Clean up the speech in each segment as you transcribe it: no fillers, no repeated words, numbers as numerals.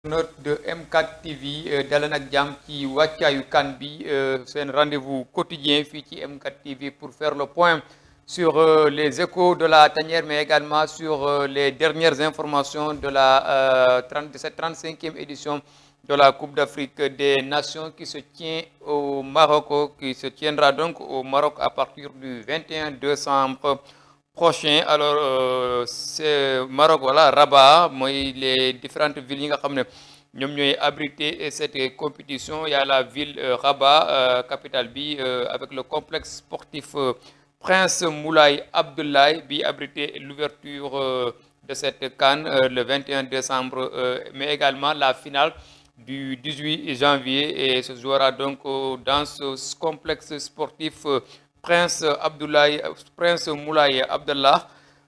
Note de M4 TV daleen ak jàmm ci wàccaayu CAN bi seen rendez-vous quotidien fii ci M4 TV pour faire le point sur les échos de la tanière mais également sur les dernières informations de de cette 35e édition de la Coupe d'Afrique des Nations qui se tient au Maroc, qui se tiendra donc au Maroc à partir du 21 décembre prochain. Alors c'est Maroc, voilà, Rabat mooy les différentes villes yi nga xam ne ñoom ñooy abriter cette compétition. Il y a la ville Rabat, capitale bi, avec le complexe sportif Prince Moulay Abdoulaye bi abriter l'ouverture de cette CAN le 21 décembre, mais également la finale du 18 janvier et se jouera donc dans ce complexe sportif Prince Moulay Abdallah.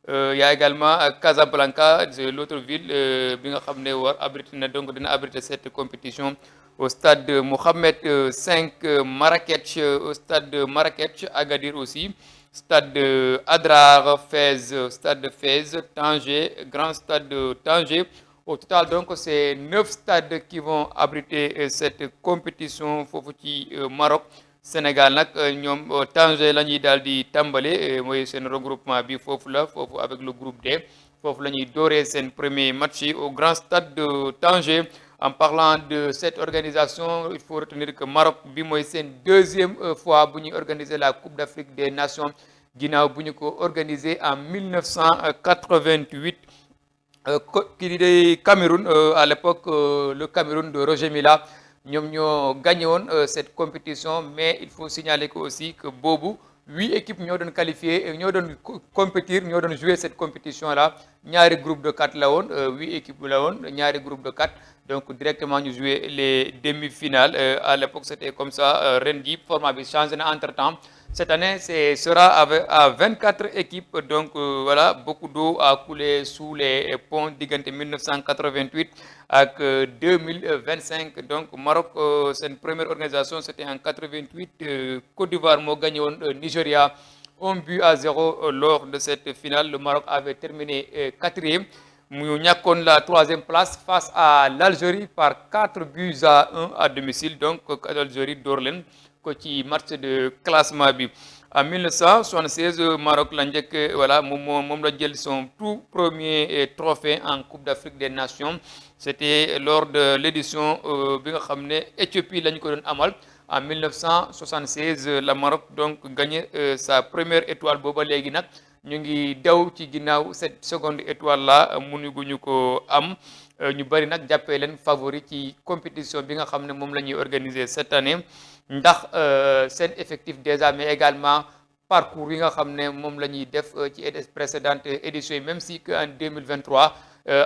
Il y a également Casablanca, l'autre ville bi nga xam ne war abriter na donc dina abriter cette compétition au stade Mohamed V Marrakech, au stade de Marrakech, Agadir aussi, stade de Adrar, Fès, stade de Fès, Tanger, grand stade de Tanger. Au total donc c'est 9 stades qui vont abriter cette compétition foofu ci Maroc. Sénégal nag ñoom Tanger la ñuy daal di tàmbale, mooy seen regroupement bi foofu la foofu avec le groupe D, foofu la ñuy dooree seen premier match yi au grand stade de Tanger. En parlant de cette organisation, il faut retenir que Maroc bi mooy seen deuxième fois bu ñuy organiser la Coupe d'Afrique des Nations ginnaaw bu ñu ko organiser en 1988. Kii di Cameroun, à l'époque le Cameroun de Roger Mila ñoom ñoo gagné woon cette compétition, mais il faut signaler que aussi que boobu 8 équipes ñoo doon qualifié, ñoo doon compétir, ñoo doon jouer cette compétition là. Ñaari groupe de 4 la woon, 8 équipes la woon, ñaari groupe de 4, donc directement ñu jouer les demi-finales. À l'époque c'était comme ça. Ren ji format bi changé na entre temps. Cette année, sera à 24 équipes. Donc voilà, beaucoup d'eau a coulé sous les ponts diggante 1988 ak 2025. Donc Maroc, c'est une première organisation, c'était en 88. Côte d'Ivoire moo gagné woon Nigeria 1-0 lors de cette finale. Le Maroc avait terminé quatrième. Mu ñàkkoon la troisième place face à l'Algérie par 4-1 à domicile. Donc l'Algérie door leen ko ci match de classement bi. En 1976 Maroc la njëkk, voilà, moom la jël son tout premier trophée en Coupe d'Afrique des Nations. C'était lors de l'édition bi nga xam ne Éthiopie lañ ko doon amal en 1976. La Maroc donc gagné sa première étoile. Booba léegi nag ñu ngi daw ci ginnaaw cette seconde étoile là, mënuguñu ko am. Ñu bari nag jàppee leen favori ci compétition bi nga xam ne moom la ñuy organiser cette année ndax seen effectif déjà, mais également parcours yi nga xam ne moom la ñuy def ci précédente édition yi, même si que en 2023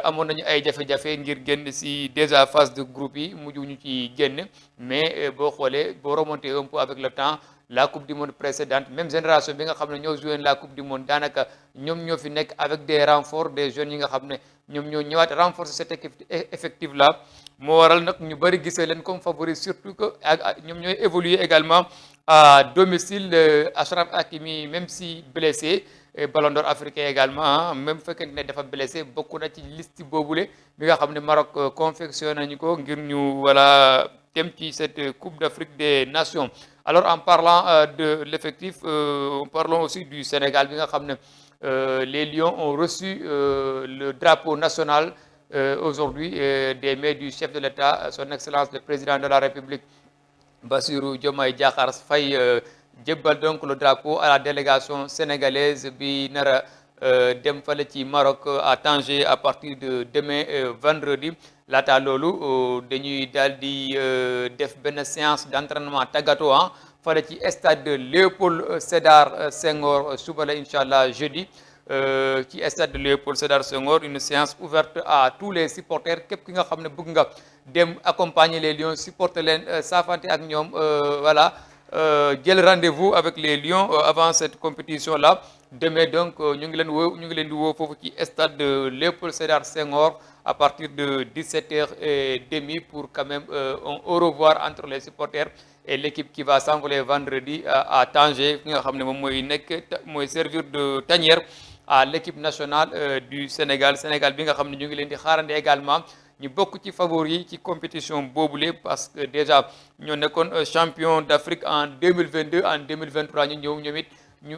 amoon nañu ay jafe-jafe ngir génn si déjà phase de groupe yi, mujj ñu ci génn. Mais boo xoolee boo remonté un peu avec le temps, la coupe du monde précédente, même génération bi nga xam ne ñoo joué la coupe du monde daanaka ñoom ñoo fi nekk avec des renforts, des jeunes yi nga xam ne ñoom ñoo ñëwaat renforcer cet effectif là. moo waral nag ñu bëri gisee leen comme favori, surtout que ñoom ñooy évoluer également à domicile. Achraf Hakimi, même si blessé, Ballon d'Or africain également, même fekkente ne dafa blessé, bokk na ci liste boobule bi nga xam ne Maroc confectionné nañu ko ngir ñu voilà dem ci cette Coupe d'Afrique des Nations. Alors en parlant de l'effectif, parlons aussi du Sénégal bi nga xam ne les Lions ont reçu le drapeau national aujourd'hui des mains du chef de l'État, son Excellence le Président de la République Bassirou Diomaye Diakhar Faye. Jébbal donc le drapeau à la délégation sénégalaise bi nara dem fale ci Maroc à Tanger à partir de demain vendredi. Laata loolu dañuy daal di def benn séance d'entraînement tàggatoo fale ci stade de Léopold Sédar Senghor suba la incha allah jeudi ci stade de Léopold Sédar Senghor, une séance ouverte à tous les supporters. Képp ki nga xam ne bëgg nga dem accompagner les Lions, supporter leen, saafante ak ñoom, voilà, jël rendez-vous avec les Lions avant cette compétition là. Demain donc ñu ngi leen di woo foofu ci stade de Léopold Sédar Senghor à partir de 17h30 pour quand même un au revoir entre les supporters et l'équipe qui va s'envoler vendredi à Tanger, ki nga xam ne moom mooy servir de tanière à l'équipe nationale du Sénégal bi nga xam ne ñu ngi leen di xaarandi également ñu bokk ci favori yi ci compétition boobule parce que déjà ñoo nekkoon champion d'Afrique en 2022 en 2023 ñu ñëw ñoom it ñu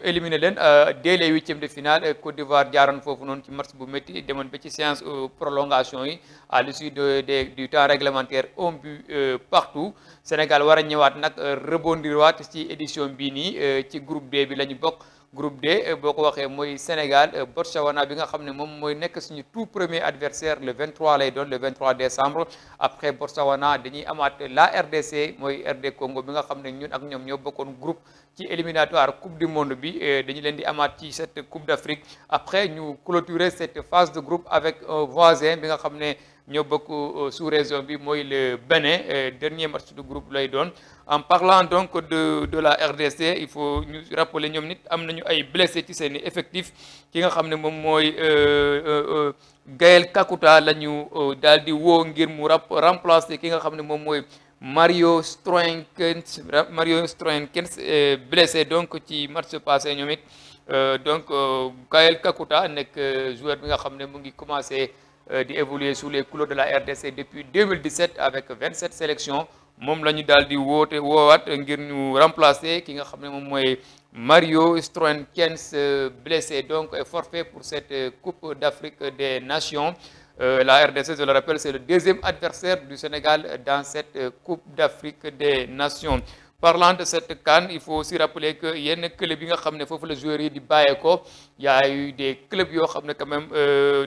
éliminer leen dès les huitièmes de finale Côte d'Ivoire jaaroon foofu noonu ci match bu métti demoon ba ci séance prolongation yi à l'issue du temps réglementaire un but partout Sénégal war a ñëwaat nag rebondir waat ci édition bii nii ci groupe D bi la ñu bokk. Groupe D boo ko waxee mooy Sénégal Botswana bi nga xam ne moom mooy nekk suñu tout premier adversaire le 23 lay doon le 23 décembre après Botswana dañuy amaat la RDC mooy RD Congo bi nga xam ne ñun ak ñoom ñoo bokkoon groupe ci éliminatoire coupe du monde bi dañu leen di amaat ci cette coupe d'Afrique après ñu clôturer cette phase de groupe avec un voisin bi nga xam ne ñoo bokk sous-région bi mooy le Bénin dernier match du groupe lay doon en parlant donc de la RDC il faut ñu rappeler ñoom nit am nañu ay blessés ci seen effectif ki nga xam ne moom mooy Gaël Kakuta la ñu daal di woo ngir mu remplacer ki nga xam ne moom mooy Mario Stroenkens blessé donc ci match passé ñoom it donc Gaël Kakuta nekk joueur bi nga xam ne mu ngi commencé di évoluer sous les couleurs de la RDC depuis 2017 avec 27 sélections moom la ñu daal di woowaat ngir ñu remplacer ki nga xam ne moom mooy Mario Stroenkens blessé donc forfait pour cette Coupe d'Afrique des Nations. La RDC, je le rappelle, c'est le deuxième adversaire du Sénégal dans cette Coupe d'Afrique des Nations. Parlant de cette CAN, il faut aussi rappeler que yenn club yi nga xam ne foofu la joueurs yi di bàyyeekoo y a eu des clubs yoo xam ne quand même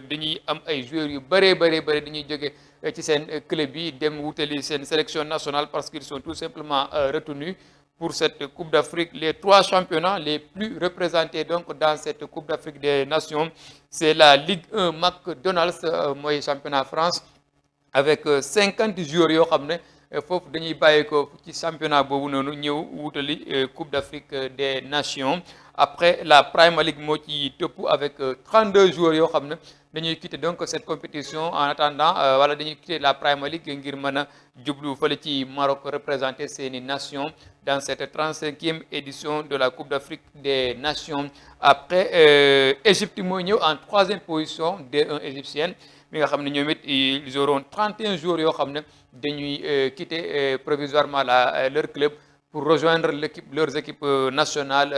dañuy am ay joueurs yu bëree dañuy jóge ci seen club yi dem wutali seen sélection nationale parce qu'ils sont tout simplement retenus pour cette Coupe d'Afrique. Les trois championnats les plus représentés donc dans cette Coupe d'Afrique des Nations, c'est la Ligue 1 McDonald's mooy championnat France avec 50 joueurs yoo xam ne foofu dañuy bàyyi ko ci championnat boobu noonu ñëw wutali Coupe d'Afrique des Nations. Après la Premier League moo ci topp avec 32 joueurs yoo xam ne dañuy quitter donc cette compétition en attendant wala dañuy quitter la Premier League ngir mën a jublu fële ci Maroc représenter seeni nations dans cette 35e édition de la Coupe d'Afrique des Nations. Après Égypte mooy ñëw en troisième position D1 égyptienne mi nga xam ne ñoom it ils auront 31 joueurs yoo xam ne dañuy quitter provisoirement leur club pour rejoindre leurs équipes nationales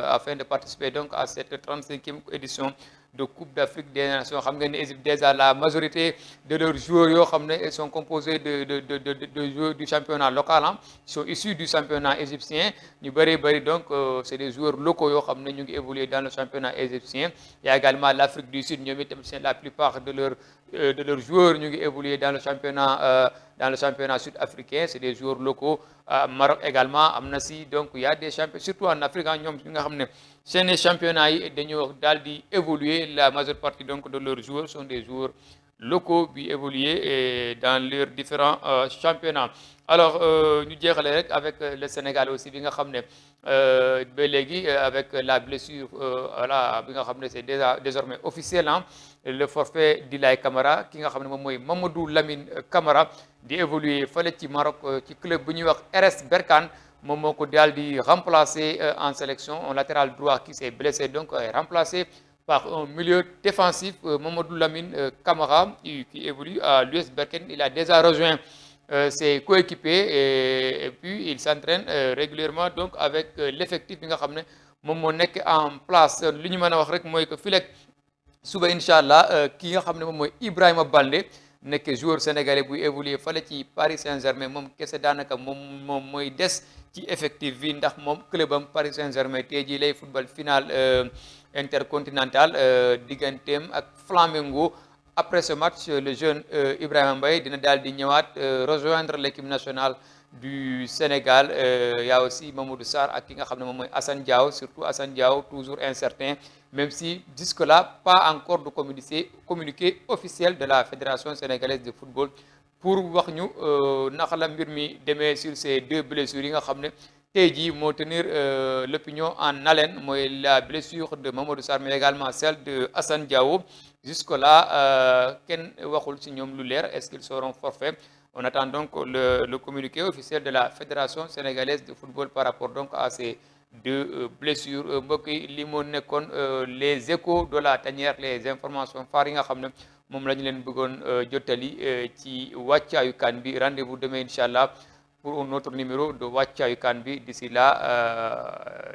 afin de participer donc à cette 35e édition de Coupe d'Afrique des Nations. Xam ngeen ne Égypte déjà la majorité de leurs joueurs yoo xam ne sont composés de joueurs du championnat local ils sont issus du championnat égyptien ñu bëri donc c'est des joueurs locaux yoo xam ne ñu ngi évoluer dans le championnat égyptien. Il y a également l'Afrique du Sud ñoom itam la plupart de leurs joueurs ñu ngi évoluer dans le championnat sud-africain, c'est des joueurs locaux. Maroc également am na si donc il y a des champions surtout en Afrique ñoom ñi nga xam ne seen championnats yi dañoo daal di évoluer la majeure partie donc de leurs joueurs sont des joueurs locaux bi évoluer dans leurs différents championnats. Alors ñu jeexale rek avec le Sénégal aussi bi nga xam ne ba léegi avec la blessure voilà bi nga xam ne c'est déjà désormais officiel le forfait d'Ilay Camara ki nga xam ne moom mooy Mamadou Lamine Camara di évoluer fële ci Maroc ci club bu ñuy wax RS Berkane moom moo ko daal di remplacer en sélection un latéral droit qui s'est blessé donc remplacé par un milieu défensif Mamadou Lamine Camara qui évolue à l'US Berkane. Il a déjà rejoint ses coéquipiers et puis il s'entraîne régulièrement donc avec l'effectif bi nga xam ne moom moo nekk en place. li ñu mën a wax rek mooy que fii suba incha allah ki nga xam ne moom mooy Ibrahima Baldé nekk joueur sénégalais buy évoluer fale ci Paris Saint-Germain moom kese daanaka moom mooy des ci effectif bi ndax moom clubam Paris Saint-Germain tey jii lay football final intercontinental digganteem ak Flamengo. Après ce match le jeune Ibrahima Mbaye dina daal di ñëwaat rejoindre l'équipe nationale du Sénégal. Il y a aussi Mamadou Sarr ak ki nga xam ne moom mooy Assane Diao, surtout Assane Diao toujours incertain même si jusque-là pas encore de communiqué officiel de la Fédération sénégalaise de football pour wax ñu naka la mbir mi demee sur ces deux blessures yi nga xam ne tey jii moo tenir l'opinion en haleine mooy la blessure de Mamadou Sarr mais également celle de Assane Diao. Jusque-là kenn waxul ci ñoom lu leer est-ce qu'ils seront forfaits. On attend donc le communiqué officiel de la Fédération sénégalaise de football par rapport donc à ces de blessure mbokk yi li moo nekkoon les échos de la tanière les informations phares yi nga xam ne moom la ñu leen bëggoon jottali ci wàccaayu CAN bi rendez-vous demain incha allah pour un autre numéro de wàccaayu CAN bi d'ici là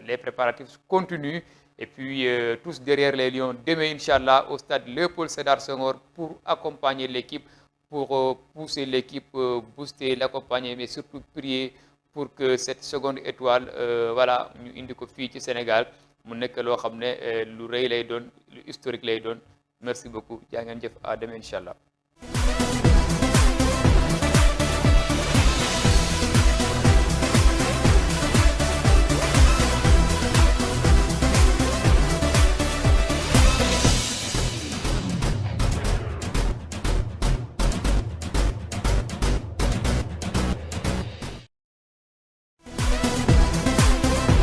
les préparatifs continuent et puis tous derrière les Lions demain incha allah au stade Léopold Sédar Senghor pour accompagner l'équipe pour pousser l'équipe booster l'accompagner mais surtout prier pour que cette seconde étoile voilà ñu indi ko fii ci Sénégal mu nekk loo xam ne lu rëy lay doon lu historique lay doon merci beaucoup jaa ngeen jëf à demain incha allah